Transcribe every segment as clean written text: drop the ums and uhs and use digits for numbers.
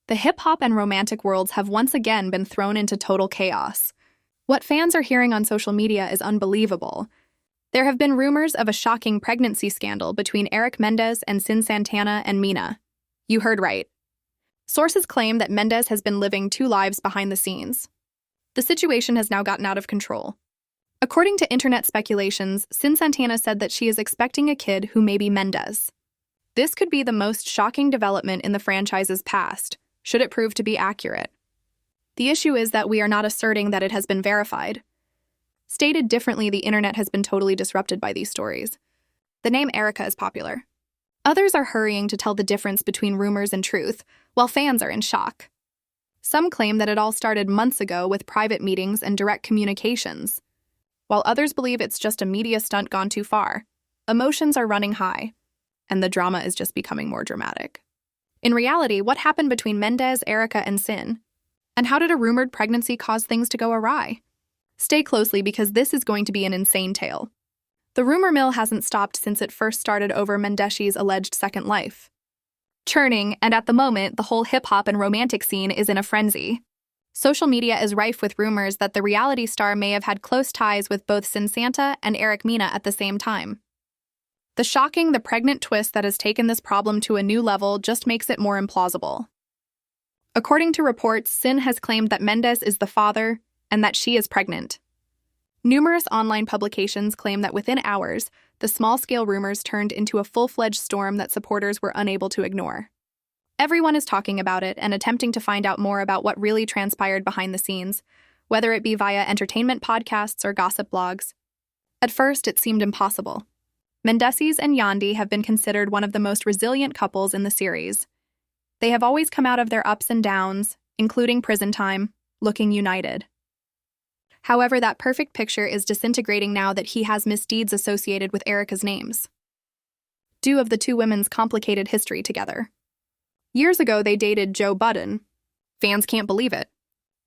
The hip-hop and romantic worlds have once again been thrown into total chaos. What fans are hearing on social media is unbelievable. There have been rumors of a shocking pregnancy scandal between Eric Mendeecees and Cyn Santana and Mina. You heard right. Sources claim that Mendeecees has been living two lives behind the scenes. The situation has now gotten out of control. According to internet speculations, Cyn Santana said that she is expecting a kid who may be Mendeecees. This could be the most shocking development in the franchise's past, should it prove to be accurate. The issue is that we are not asserting that it has been verified. Stated differently, the internet has been totally disrupted by these stories. The name Erica is popular. Others are hurrying to tell the difference between rumors and truth, while fans are in shock. Some claim that it all started months ago with private meetings and direct communications, while others believe it's just a media stunt gone too far. Emotions are running high, and the drama is just becoming more dramatic. In reality, what happened between Mendeecees, Erica, and Cyn? And how did a rumored pregnancy cause things to go awry? Stay closely because this is going to be an insane tale. The rumor mill hasn't stopped since it first started over Mendeecees' alleged second life. Churning, and at the moment, the whole hip-hop and romantic scene is in a frenzy. Social media is rife with rumors that the reality star may have had close ties with both Cyn Santa and Eric Mina at the same time. The pregnant twist that has taken this problem to a new level just makes it more implausible. According to reports, Cyn has claimed that Mendeecees is the father and that she is pregnant. Numerous online publications claim that within hours, the small-scale rumors turned into a full-fledged storm that supporters were unable to ignore. Everyone is talking about it and attempting to find out more about what really transpired behind the scenes, whether it be via entertainment podcasts or gossip blogs. At first, it seemed impossible. Mendeecees and Yandy have been considered one of the most resilient couples in the series. They have always come out of their ups and downs, including prison time, looking united. However, that perfect picture is disintegrating now that he has misdeeds associated with Erica's names, due of the two women's complicated history together. Years ago, they dated Joe Budden. Fans can't believe it.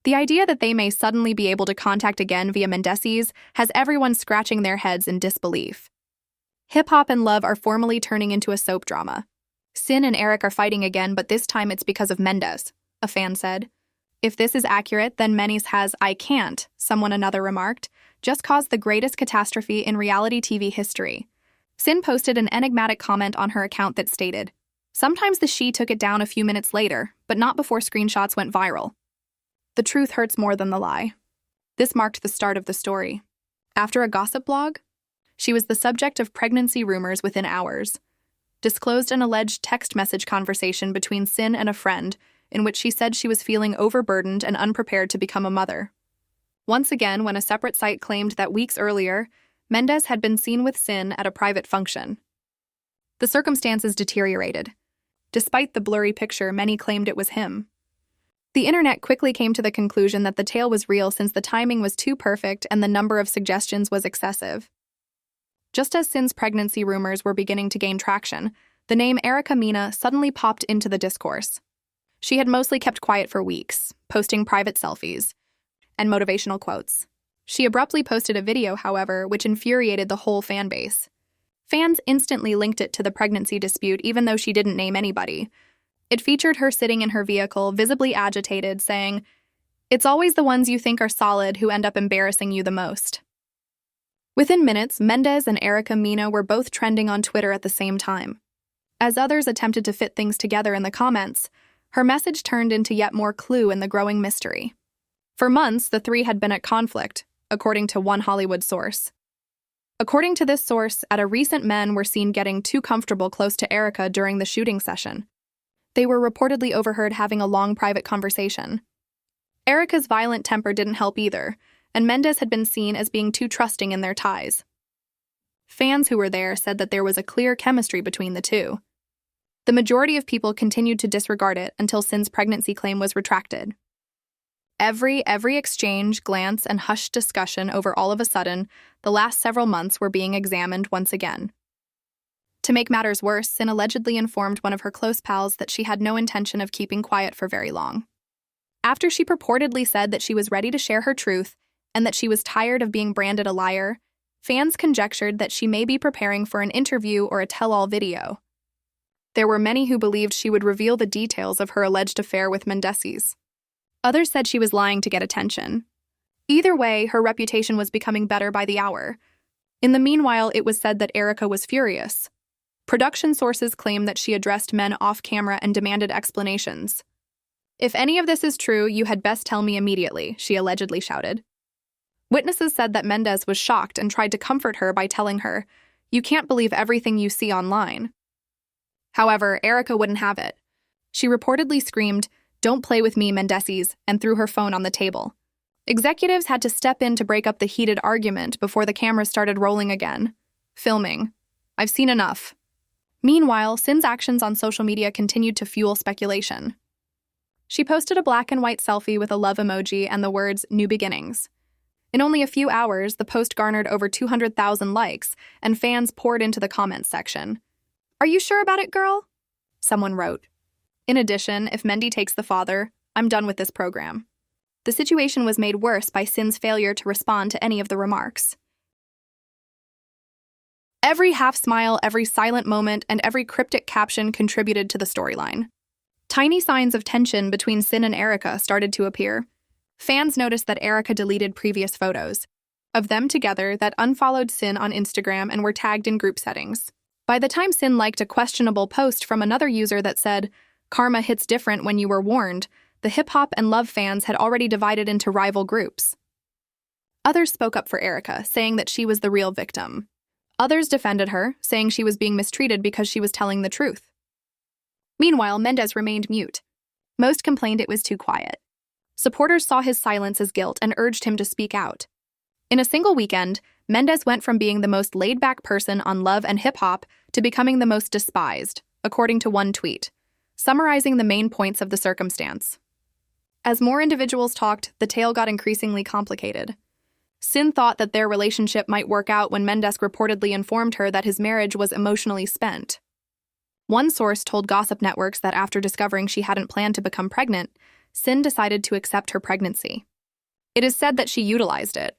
The idea that they may suddenly be able to contact again via Mendeecees has everyone scratching their heads in disbelief. Hip-hop and love are formally turning into a soap drama. Cyn and Eric are fighting again, but this time it's because of Mendeecees, a fan said. If this is accurate, then Mendeecees has "I can't," another remarked, just caused the greatest catastrophe in reality TV history. Cyn posted an enigmatic comment on her account that stated, "Sometimes the she took it down a few minutes later, but not before screenshots went viral." The truth hurts more than the lie. This marked the start of the story. After a gossip blog, she was the subject of pregnancy rumors within hours. Disclosed an alleged text message conversation between Cyn and a friend, in which she said she was feeling overburdened and unprepared to become a mother. Once again, when a separate site claimed that weeks earlier, Mendeecees had been seen with Cyn at a private function. The circumstances deteriorated. Despite the blurry picture, many claimed it was him. The internet quickly came to the conclusion that the tale was real since the timing was too perfect and the number of suggestions was excessive. Just as Cyn's pregnancy rumors were beginning to gain traction, the name Erica Mina suddenly popped into the discourse. She had mostly kept quiet for weeks, posting private selfies and motivational quotes. She abruptly posted a video, however, which infuriated the whole fan base. Fans instantly linked it to the pregnancy dispute even though she didn't name anybody. It featured her sitting in her vehicle, visibly agitated, saying, "It's always the ones you think are solid who end up embarrassing you the most." Within minutes, Mendeecees and Erica Mina were both trending on Twitter at the same time. As others attempted to fit things together in the comments, her message turned into yet more clue in the growing mystery. For months, the three had been at conflict, according to one Hollywood source. According to this source, at a recent men were seen getting too comfortable close to Erica during the shooting session. They were reportedly overheard having a long private conversation. Erica's violent temper didn't help either, and Mendeecees had been seen as being too trusting in their ties. Fans who were there said that there was a clear chemistry between the two. The majority of people continued to disregard it until Cyn's pregnancy claim was retracted. Every exchange, glance, and hushed discussion over all of a sudden, the last several months were being examined once again. To make matters worse, Cyn allegedly informed one of her close pals that she had no intention of keeping quiet for very long. After she purportedly said that she was ready to share her truth and that she was tired of being branded a liar, fans conjectured that she may be preparing for an interview or a tell-all video. There were many who believed she would reveal the details of her alleged affair with Mendeecees. Others said she was lying to get attention. Either way, her reputation was becoming better by the hour. In the meanwhile, it was said that Erica was furious. Production sources claim that she addressed men off-camera and demanded explanations. "If any of this is true, you had best tell me immediately," she allegedly shouted. Witnesses said that Mendeecees was shocked and tried to comfort her by telling her, "You can't believe everything you see online." However, Erica wouldn't have it. She reportedly screamed, "Don't play with me, Mendeecees," and threw her phone on the table. Executives had to step in to break up the heated argument before the cameras started rolling again. Filming. "I've seen enough." Meanwhile, Cyn's actions on social media continued to fuel speculation. She posted a black and white selfie with a love emoji and the words, "New Beginnings." In only a few hours, the post garnered over 200,000 likes, and fans poured into the comments section. "Are you sure about it, girl?" someone wrote. In addition, "If Mendy takes the father, I'm done with this program." The situation was made worse by Cyn's failure to respond to any of the remarks. Every half-smile, every silent moment, and every cryptic caption contributed to the storyline. Tiny signs of tension between Cyn and Erica started to appear. Fans noticed that Erica deleted previous photos of them together that unfollowed Cyn on Instagram and were tagged in group settings. By the time Cyn liked a questionable post from another user that said, "Karma hits different when you were warned," the hip-hop and love fans had already divided into rival groups. Others spoke up for Erica, saying that she was the real victim. Others defended her, saying she was being mistreated because she was telling the truth. Meanwhile, Mendeecees remained mute. Most complained it was too quiet. Supporters saw his silence as guilt and urged him to speak out. In a single weekend, Mendeecees went from being the most laid-back person on love and hip-hop to becoming the most despised, according to one tweet, summarizing the main points of the circumstance. As more individuals talked, the tale got increasingly complicated. Cyn thought that their relationship might work out when Mendeecees reportedly informed her that his marriage was emotionally spent. One source told gossip networks that after discovering she hadn't planned to become pregnant, Cyn decided to accept her pregnancy. It is said that she utilized it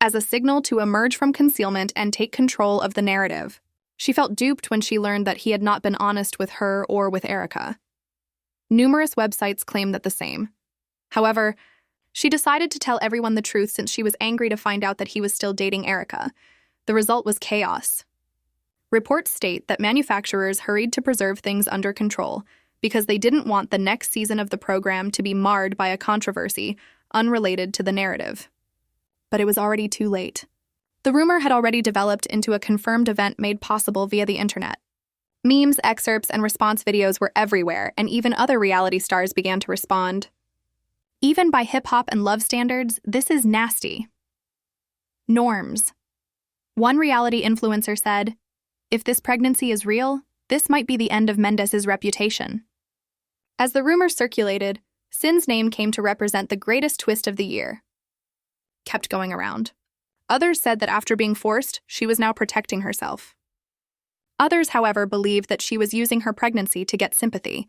as a signal to emerge from concealment and take control of the narrative. She felt duped when she learned that he had not been honest with her or with Erica. Numerous websites claimed that the same. However, she decided to tell everyone the truth since she was angry to find out that he was still dating Erica. The result was chaos. Reports state that manufacturers hurried to preserve things under control because they didn't want the next season of the program to be marred by a controversy unrelated to the narrative. But it was already too late. The rumor had already developed into a confirmed event made possible via the internet. Memes, excerpts, and response videos were everywhere, and even other reality stars began to respond. Even by hip-hop and love standards, this is nasty. Norms. One reality influencer said, "If this pregnancy is real, this might be the end of Mendeecees' reputation." As the rumors circulated, Cyn's name came to represent the greatest twist of the year. Kept going around. Others said that after being forced, she was now protecting herself. Others, however, believed that she was using her pregnancy to get sympathy.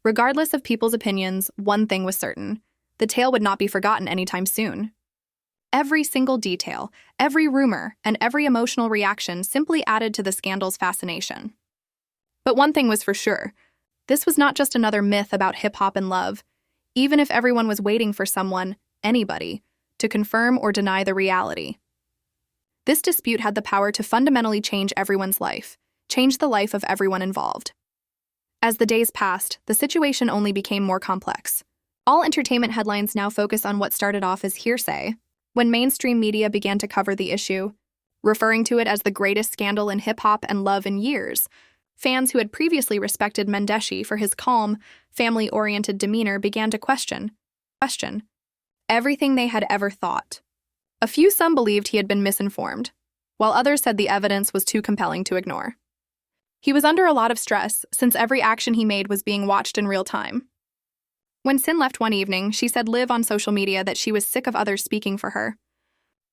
Regardless of people's opinions, one thing was certain. The tale would not be forgotten anytime soon. Every single detail, every rumor, and every emotional reaction simply added to the scandal's fascination. But one thing was for sure. This was not just another myth about hip-hop and love, even if everyone was waiting for someone, anybody, to confirm or deny the reality. This dispute had the power to fundamentally change everyone's life, change the life of everyone involved. As the days passed, the situation only became more complex. All entertainment headlines now focus on what started off as hearsay, when mainstream media began to cover the issue, referring to it as the greatest scandal in hip-hop and love in years. Fans who had previously respected Mendeecees for his calm, family-oriented demeanor began to question everything they had ever thought. Some believed he had been misinformed, while others said the evidence was too compelling to ignore. He was under a lot of stress since every action he made was being watched in real time. When Cyn left one evening, she said live on social media that she was sick of others speaking for her.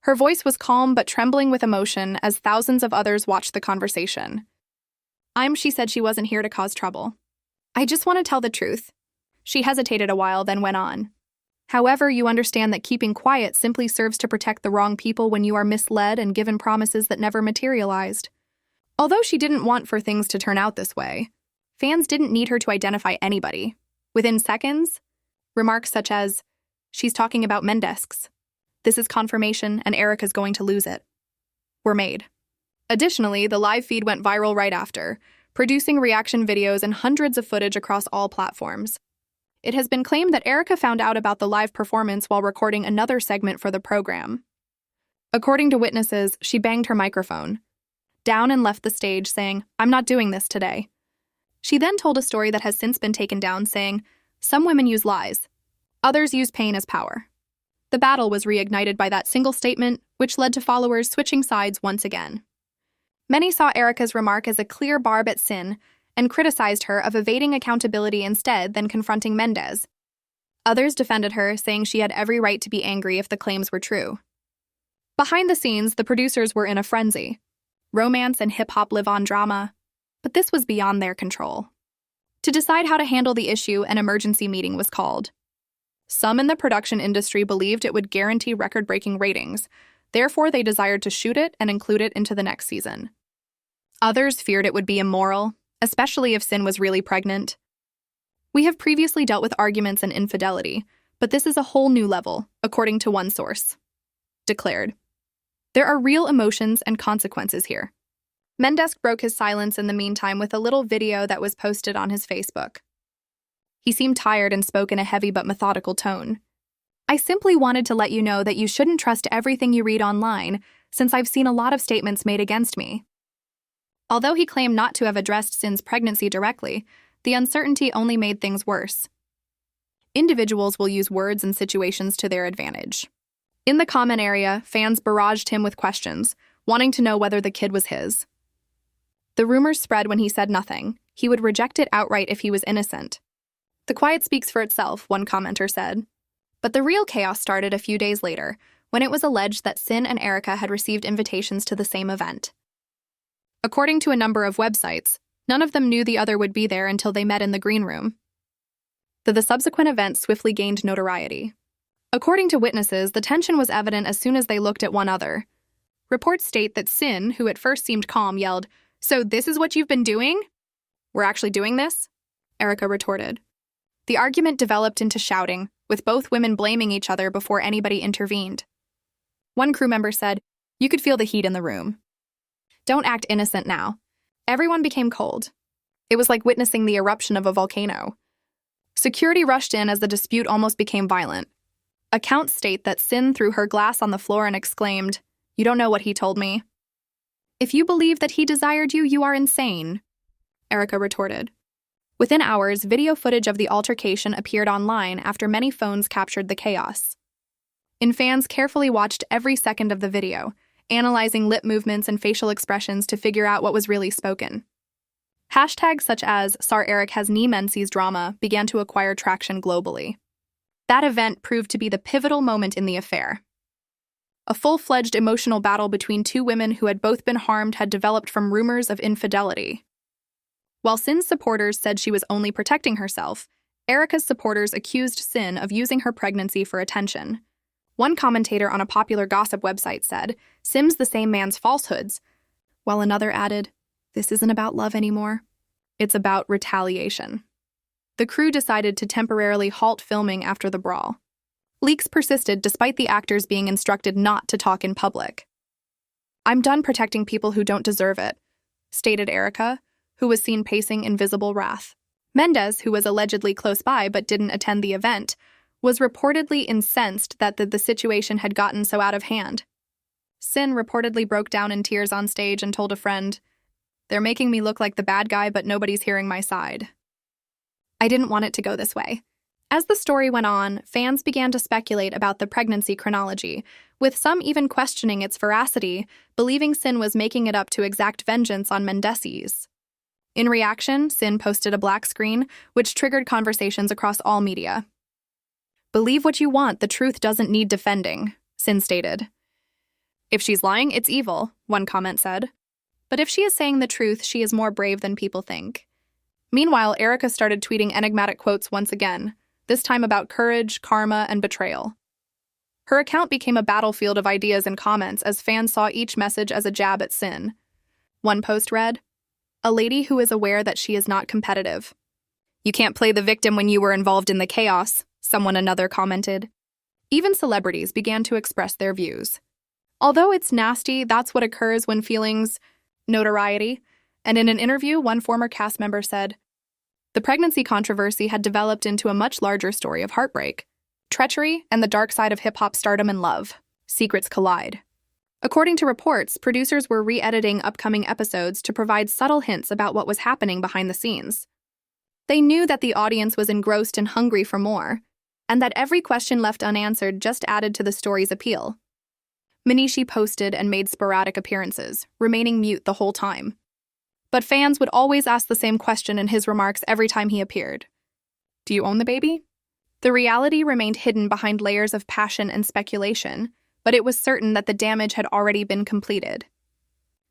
Her voice was calm but trembling with emotion as thousands of others watched the conversation. She said she wasn't here to cause trouble. "I just want to tell the truth." She hesitated a while, then went on. "However, you understand that keeping quiet simply serves to protect the wrong people when you are misled and given promises that never materialized." Although she didn't want for things to turn out this way, Fans didn't need her to identify anybody. Within seconds, remarks such as, "She's talking about Mendeecees. This is confirmation and Erica's going to lose it," were made. Additionally, the live feed went viral right after, producing reaction videos and hundreds of footage across all platforms. It has been claimed that Erica found out about the live performance while recording another segment for the program. According to witnesses, she banged her microphone down and left the stage saying, "I'm not doing this today." She then told a story that has since been taken down saying, "Some women use lies. Others use pain as power." The battle was reignited by that single statement, which led to followers switching sides once again. Many saw Erica's remark as a clear barb at Cyn and criticized her of evading accountability instead than confronting Mendeecees. Others defended her, saying she had every right to be angry if the claims were true. Behind the scenes, the producers were in a frenzy. Romance and hip-hop live on drama, but this was beyond their control. To decide how to handle the issue, an emergency meeting was called. Some in the production industry believed it would guarantee record-breaking ratings, therefore they desired to shoot it and include it into the next season. Others feared it would be immoral, especially if Cyn was really pregnant. "We have previously dealt with arguments and infidelity, but this is a whole new level," according to one source declared. "There are real emotions and consequences here." Mendeecees broke his silence in the meantime with a little video that was posted on his Facebook. He seemed tired and spoke in a heavy but methodical tone. "I simply wanted to let you know that you shouldn't trust everything you read online, since I've seen a lot of statements made against me." Although he claimed not to have addressed Cyn's pregnancy directly, the uncertainty only made things worse. Individuals will use words and situations to their advantage. In the comment area, fans barraged him with questions, wanting to know whether the kid was his. The rumors spread when he said nothing. He would reject it outright if he was innocent. "The quiet speaks for itself," one commenter said. But the real chaos started a few days later, when it was alleged that Cyn and Erica had received invitations to the same event. According to a number of websites, none of them knew the other would be there until they met in the green room. The subsequent event swiftly gained notoriety. According to witnesses, the tension was evident as soon as they looked at one another. Reports state that Cyn, who at first seemed calm, yelled, "So this is what you've been doing?" "We're actually doing this?" Erica retorted. The argument developed into shouting, with both women blaming each other before anybody intervened. One crew member said, "You could feel the heat in the room. Don't act innocent now." Everyone became cold. It was like witnessing the eruption of a volcano. Security rushed in as the dispute almost became violent. Accounts state that Cyn threw her glass on the floor and exclaimed, "You don't know what he told me." "If you believe that he desired you, you are insane," Erica retorted. Within hours, video footage of the altercation appeared online after many phones captured the chaos. Fans carefully watched every second of the video, analyzing lip movements and facial expressions to figure out what was really spoken. Hashtags such as "Sar Eric has knee Mendeecees drama" began to acquire traction globally. That event proved to be the pivotal moment in the affair. A full-fledged emotional battle between two women who had both been harmed had developed from rumors of infidelity. While Cyn's supporters said she was only protecting herself, Erica's supporters accused Cyn of using her pregnancy for attention. One commentator on a popular gossip website said, "Cyn's the same man's falsehoods," while another added, "This isn't about love anymore. It's about retaliation." The crew decided to temporarily halt filming after the brawl. Leaks persisted despite the actors being instructed not to talk in public. "I'm done protecting people who don't deserve it," stated Erica, who was seen pacing in visible wrath. Mendeecees, who was allegedly close by but didn't attend the event, was reportedly incensed that the situation had gotten so out of hand. Cyn reportedly broke down in tears on stage and told a friend, "They're making me look like the bad guy, but nobody's hearing my side. I didn't want it to go this way." As the story went on, fans began to speculate about the pregnancy chronology, with some even questioning its veracity, believing Cyn was making it up to exact vengeance on Mendeecees. In reaction, Cyn posted a black screen, which triggered conversations across all media. "Believe what you want, the truth doesn't need defending," Cyn stated. "If she's lying, it's evil," one comment said. "But if she is saying the truth, she is more brave than people think." Meanwhile, Erica started tweeting enigmatic quotes once again, this time about courage, karma, and betrayal. Her account became a battlefield of ideas and comments as fans saw each message as a jab at Cyn. One post read, a lady who is aware that she is not competitive. "You can't play the victim when you were involved in the chaos," another commented. Even celebrities began to express their views. "Although it's nasty, that's what occurs when feelings notoriety." And in an interview, one former cast member said, "The pregnancy controversy had developed into a much larger story of heartbreak, treachery, and the dark side of hip-hop stardom and love. Secrets collide." According to reports, producers were re-editing upcoming episodes to provide subtle hints about what was happening behind the scenes. They knew that the audience was engrossed and hungry for more, and that every question left unanswered just added to the story's appeal. Mendeecees posted and made sporadic appearances, remaining mute the whole time. But fans would always ask the same question in his remarks every time he appeared. "Do you own the baby?" The reality remained hidden behind layers of passion and speculation, but it was certain that the damage had already been completed.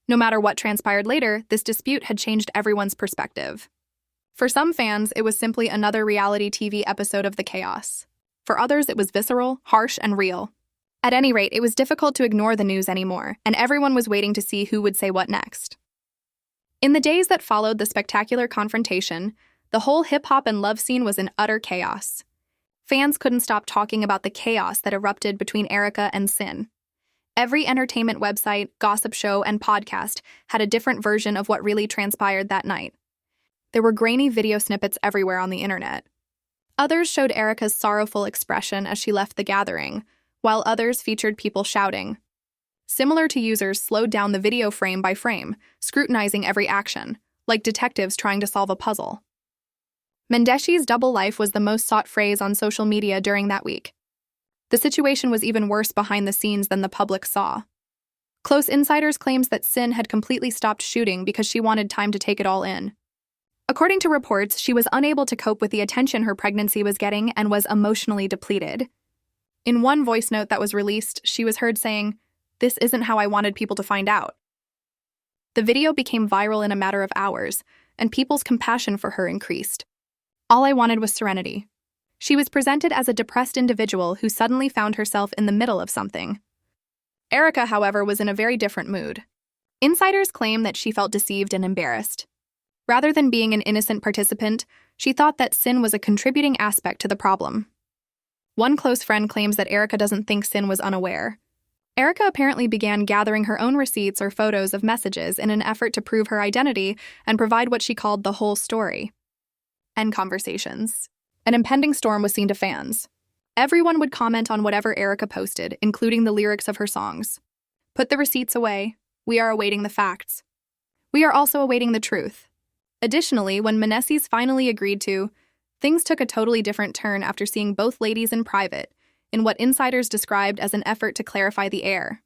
No matter what transpired later, this dispute had changed everyone's perspective. For some fans, it was simply another reality TV episode of the chaos. For others, it was visceral, harsh, and real. At any rate, it was difficult to ignore the news anymore, and everyone was waiting to see who would say what next. In the days that followed the spectacular confrontation, the whole hip-hop and love scene was in utter chaos. Fans couldn't stop talking about the chaos that erupted between Erica and Cyn. Every entertainment website, gossip show, and podcast had a different version of what really transpired that night. There were grainy video snippets everywhere on the internet. Others showed Erica's sorrowful expression as she left the gathering, while others featured people shouting. Similar to users slowed down the video frame by frame, scrutinizing every action, like detectives trying to solve a puzzle. Mendeecees' double life was the most sought phrase on social media during that week. The situation was even worse behind the scenes than the public saw. Close insiders claimed that Cyn had completely stopped shooting because she wanted time to take it all in. According to reports, she was unable to cope with the attention her pregnancy was getting and was emotionally depleted. In one voice note that was released, she was heard saying, "This isn't how I wanted people to find out." The video became viral in a matter of hours, and people's compassion for her increased. "All I wanted was serenity." She was presented as a depressed individual who suddenly found herself in the middle of something. Erica, however, was in a very different mood. Insiders claim that she felt deceived and embarrassed. Rather than being an innocent participant, she thought that Cyn was a contributing aspect to the problem. One close friend claims that Erica doesn't think Cyn was unaware. Erica apparently began gathering her own receipts or photos of messages in an effort to prove her identity and provide what she called the whole story. End conversations. An impending storm was seen to fans. Everyone would comment on whatever Erica posted, including the lyrics of her songs. "Put the receipts away. We are awaiting the facts. We are also awaiting the truth." Additionally, when Mendeecees finally agreed to, things took a totally different turn after seeing both ladies in private, in what insiders described as an effort to clarify the air.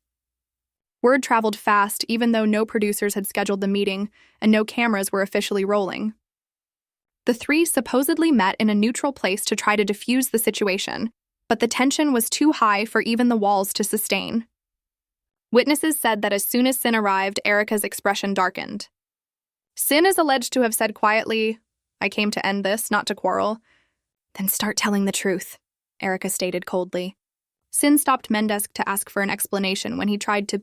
Word traveled fast, even though no producers had scheduled the meeting and no cameras were officially rolling. The three supposedly met in a neutral place to try to defuse the situation, but the tension was too high for even the walls to sustain. Witnesses said that as soon as Cyn arrived, Erica's expression darkened. Cyn is alleged to have said quietly, "I came to end this, not to quarrel." "Then start telling the truth," Erica stated coldly. Cyn stopped Mendeecees to ask for an explanation when he tried to